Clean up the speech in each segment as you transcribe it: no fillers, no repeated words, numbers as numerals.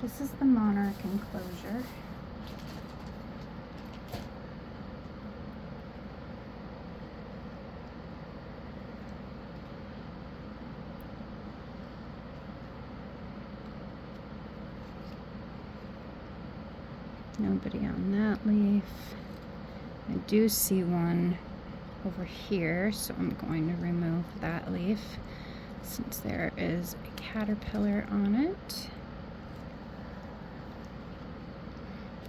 This is the Monarch enclosure. Nobody on that leaf. I do see one over here, so I'm going to remove that leaf since there is a caterpillar on it.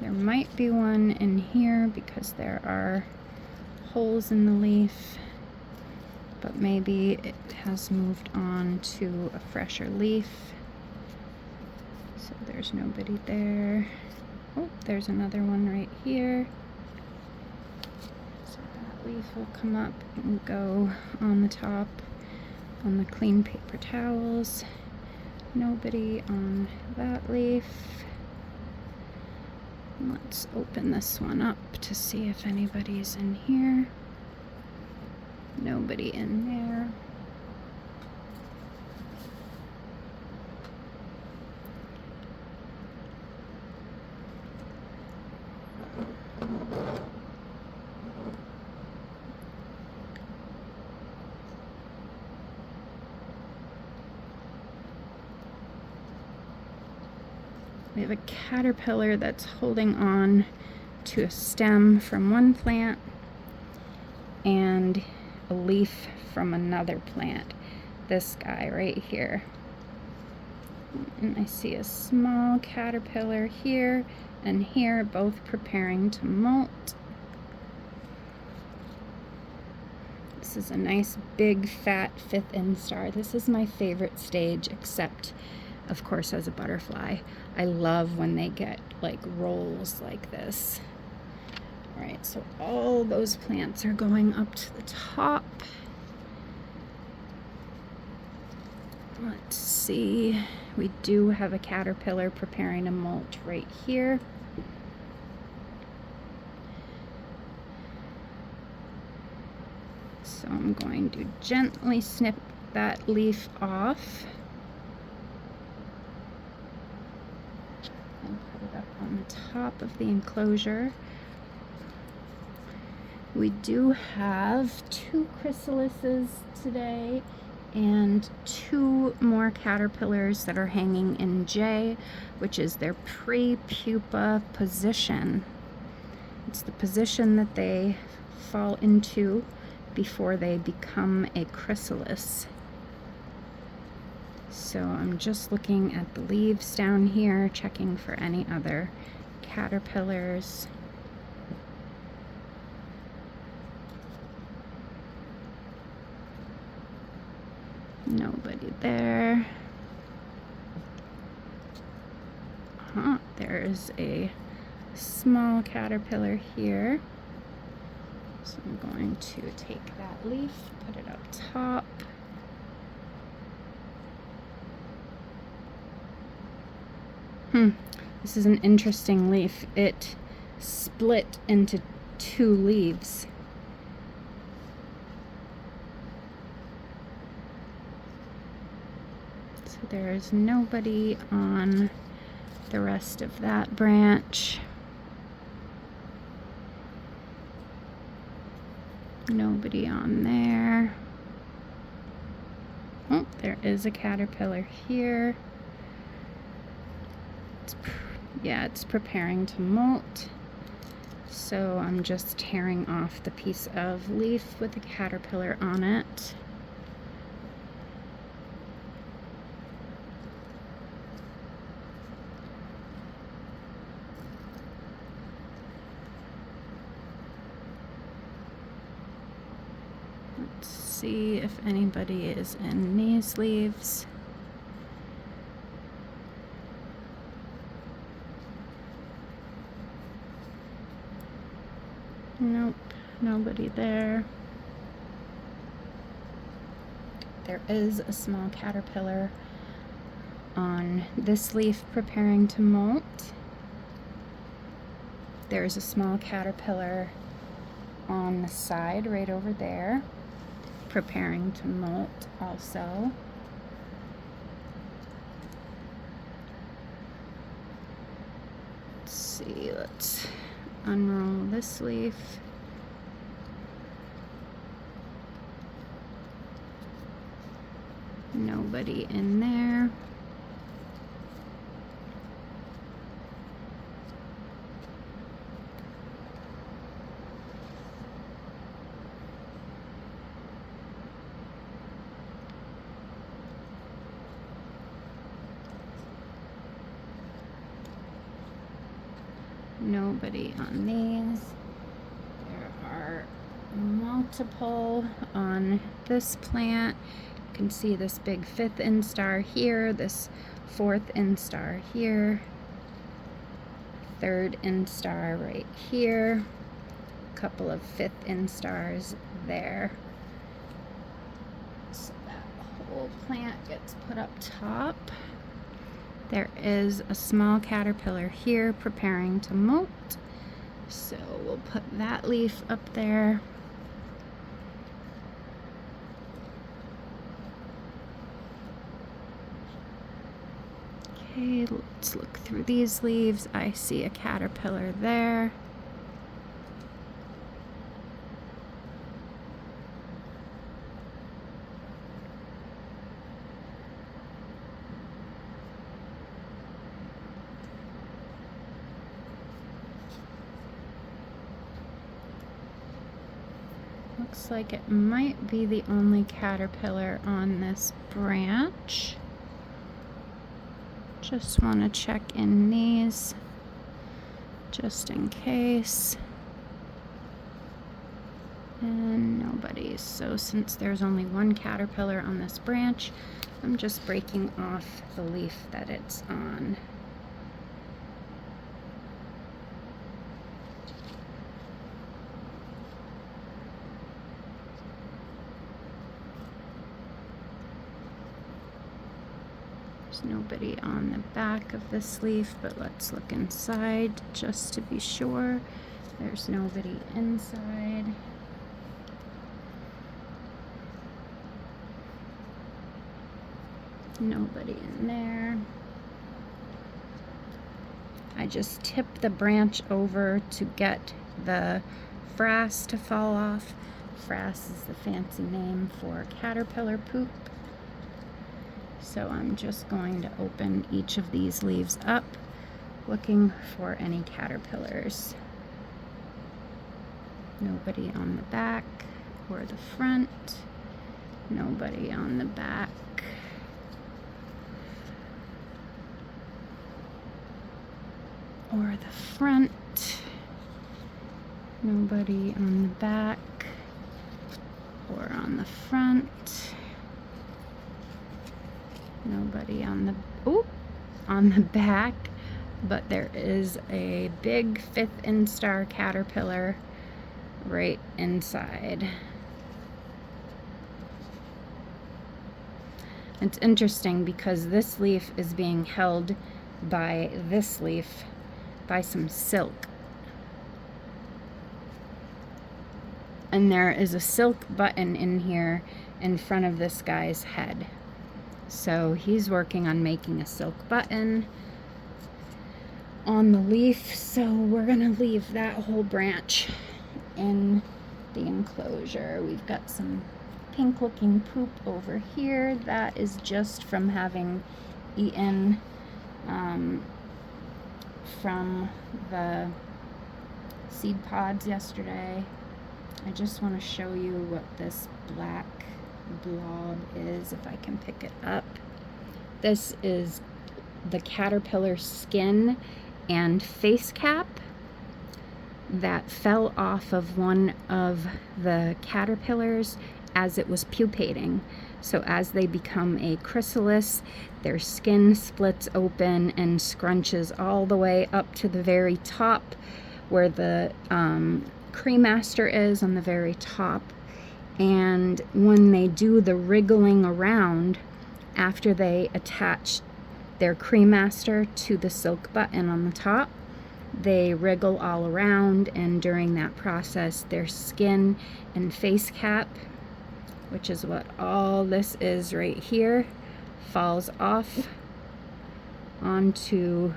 There might be one in here because there are holes in the leaf, but maybe it has moved on to a fresher leaf. So there's nobody there. Oh, there's another one right here. So that leaf will come up and go on the top on the clean paper towels. Nobody on that leaf. Let's open this one up to see if anybody's in here. Nobody in there. We have a caterpillar that's holding on to a stem from one plant and a leaf from another plant. This guy right here. And I see a small caterpillar here and here, both preparing to molt. This is a nice big fat 5th instar. This is my favorite stage, except of course as a butterfly. I love when they get like rolls like this. All right, so all those plants are going up to the top. Let's see, we do have a caterpillar preparing to molt right here. So I'm going to gently snip that leaf off and put it up on the top of the enclosure. We do have 2 chrysalises today and 2 more caterpillars that are hanging in J, which is their pre-pupa position. It's the position that they fall into before they become a chrysalis. So I'm just looking at the leaves down here, checking for any other caterpillars. Nobody there. There's a small caterpillar here. So I'm going to take that leaf, put it up top. This is an interesting leaf. It split into 2 leaves. So there's nobody on the rest of that branch. Nobody on there. Oh, there is a caterpillar here. It's preparing to molt. So I'm just tearing off the piece of leaf with the caterpillar on it. Let's see if anybody is in these leaves. Nope, nobody there. There is a small caterpillar on this leaf preparing to molt. There's a small caterpillar on the side right over there preparing to molt also. Let's see, let's unroll this leaf. Nobody in there. Nobody on these. There are multiple on this plant. You can see this big 5th instar here, this 4th instar here, 3rd instar right here, a couple of 5th instars there. So that whole plant gets put up top. There is a small caterpillar here preparing to molt, so we'll put that leaf up there. Okay, let's look through these leaves. I see a caterpillar there. Looks like it might be the only caterpillar on this branch. Just want to check in these just in case. And nobody. So since there's only one caterpillar on this branch, I'm just breaking off the leaf that it's on. There's nobody on the back of this leaf, but let's look inside just to be sure. There's nobody inside. Nobody in there. I just tipped the branch over to get the frass to fall off. Frass is the fancy name for caterpillar poop. So I'm just going to open each of these leaves up, looking for any caterpillars. Nobody on the back or the front. Nobody on the back. Or the front. Nobody on the back or on the front. Nobody on the back, but there is a big 5th instar caterpillar right inside. It's interesting because this leaf is being held by this leaf by some silk. And there is a silk button in here in front of this guy's head. So he's working on making a silk button on the leaf. So we're gonna leave that whole branch in the enclosure. We've got some pink looking poop over here. That is just from having eaten from the seed pods yesterday. I just want to show you what this black blob is, if I can pick it up. This is the caterpillar skin and face cap that fell off of one of the caterpillars as it was pupating. So as they become a chrysalis, their skin splits open and scrunches all the way up to the very top where the cremaster is, on the very top. And when they do the wriggling around after they attach their cremaster to the silk button on the top, they wriggle all around, and during that process their skin and face cap, which is what all this is right here, falls off onto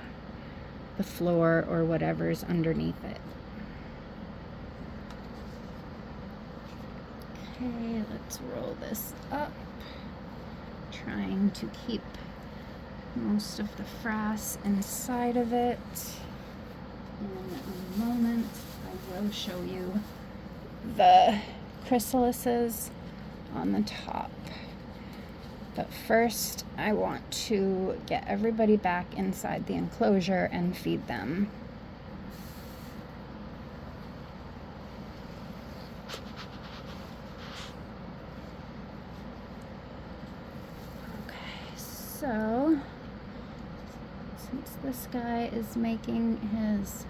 the floor or whatever's underneath it. Okay, let's roll this up, trying to keep most of the frass inside of it. In a moment, I will show you the chrysalises on the top. But first, I want to get everybody back inside the enclosure and feed them. Okay, so since this guy is making his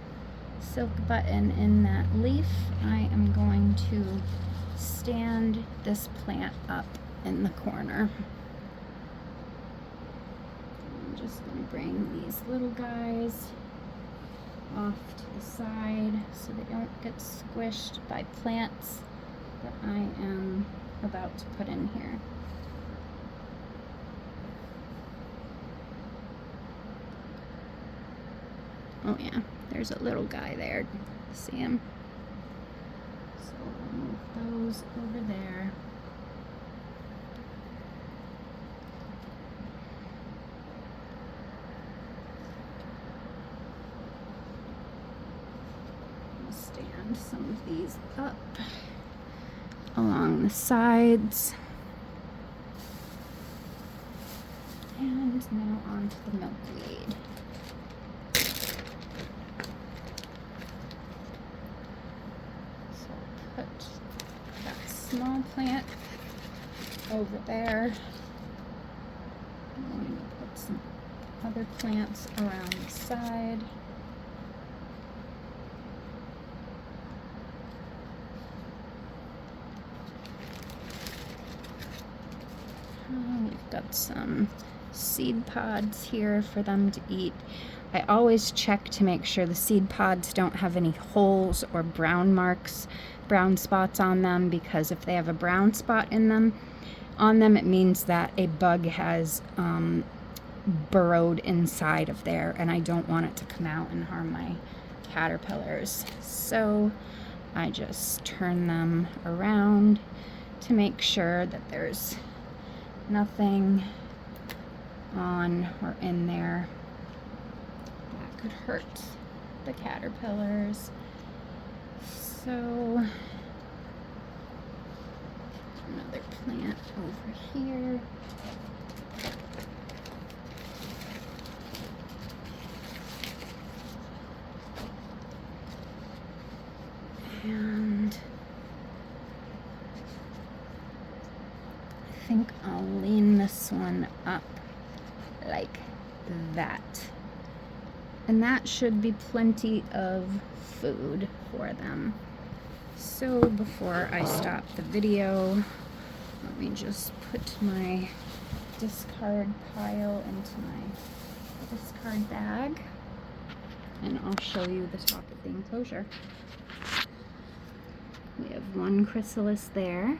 silk button in that leaf, I am going to stand this plant up in the corner. I'm just going to bring these little guys off to the side so they don't get squished by plants that I am about to put in here. Oh yeah, there's a little guy there. See him? So we'll move those over there. I'll stand some of these up along the sides. And now onto the milkweed. Put that small plant over there. I'm going to put some other plants around the side. We've got some seed pods here for them to eat. I always check to make sure the seed pods don't have any holes or brown marks, brown spots on them, because if they have a brown spot on them, it means that a bug has burrowed inside of there, and I don't want it to come out and harm my caterpillars. So I just turn them around to make sure that there's nothing on or in there that could hurt the caterpillars. So another plant over here. And I think I'll lean this one up like that. And that should be plenty of food for them. So before I stop the video, let me just put my discard pile into my discard bag, and I'll show you the top of the enclosure. We have one chrysalis there.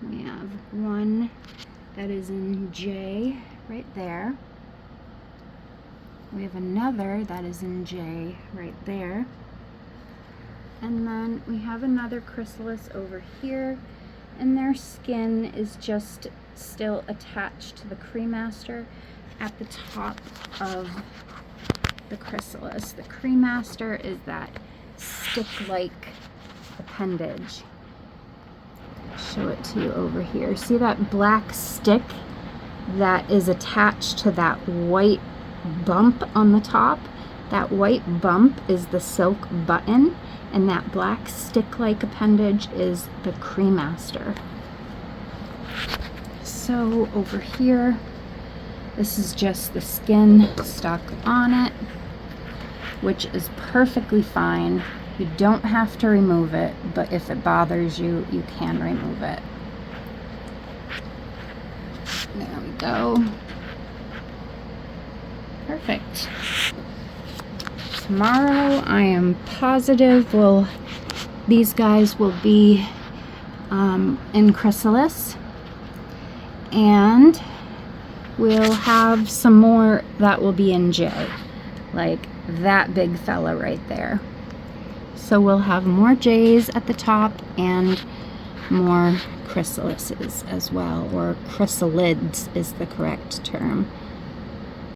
We have one that is in J right there. We have another that is in J right there. And then we have another chrysalis over here, and their skin is just still attached to the cremaster at the top of the chrysalis. The cremaster is that stick-like appendage. I'll show it to you over here. See that black stick that is attached to that white bump on the top? That white bump is the silk button, and that black stick-like appendage is the cremaster. So over here, this is just the skin stuck on it, which is perfectly fine. You don't have to remove it, but if it bothers you, you can remove it. There we go. Perfect. Tomorrow, I am positive these guys will be in chrysalis, and we'll have some more that will be in J. like that big fella right there. So we'll have more J's at the top and more chrysalises as well, or chrysalids is the correct term.